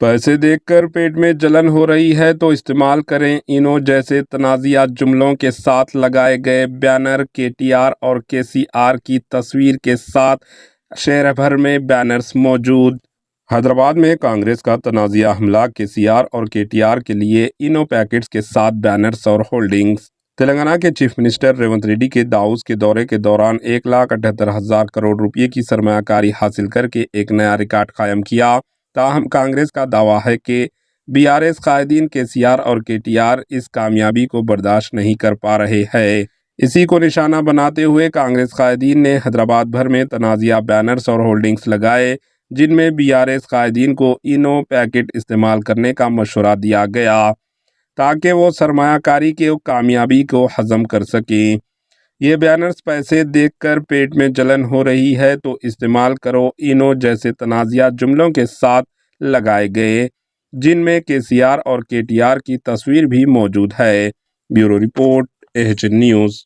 पैसे देखकर पेट में जलन हो रही है तो इस्तेमाल करें इनो जैसे तनाज़ियात जुमलों के साथ लगाए गए बैनर। केटीआर और केसीआर की तस्वीर के साथ शहर भर में बैनर्स मौजूद। हैदराबाद में कांग्रेस का तनाज़िया हमला। केसीआर और केटीआर के लिए इनो पैकेट्स के साथ बैनर्स और होल्डिंग्स। तेलंगाना के चीफ मिनिस्टर रेवंत रेड्डी के दाऊस के दौरे के दौरान 1,78,000 करोड़ रुपए की सरमायाकारी हासिल करके एक नया रिकॉर्ड कायम किया। ताहम कांग्रेस का दावा है कि बीआरएस कायदीन केसीआर और केटीआर इस कामयाबी को बर्दाश्त नहीं कर पा रहे हैं। इसी को निशाना बनाते हुए कांग्रेस कायदीन ने हैदराबाद भर में तनाज़िया बैनर्स और होल्डिंग्स लगाए, जिनमें बीआरएस कायदीन को इनो पैकेट इस्तेमाल करने का मशवरा दिया गया ताकि वो सरमायाकारी के कामयाबी को हजम कर सकें। ये बैनर्स पैसे देखकर पेट में जलन हो रही है तो इस्तेमाल करो इनो जैसे तनाज़िया जुमलों के साथ लगाए गए, जिनमें केसीआर और केटीआर की तस्वीर भी मौजूद है। Bureau report, AHN news.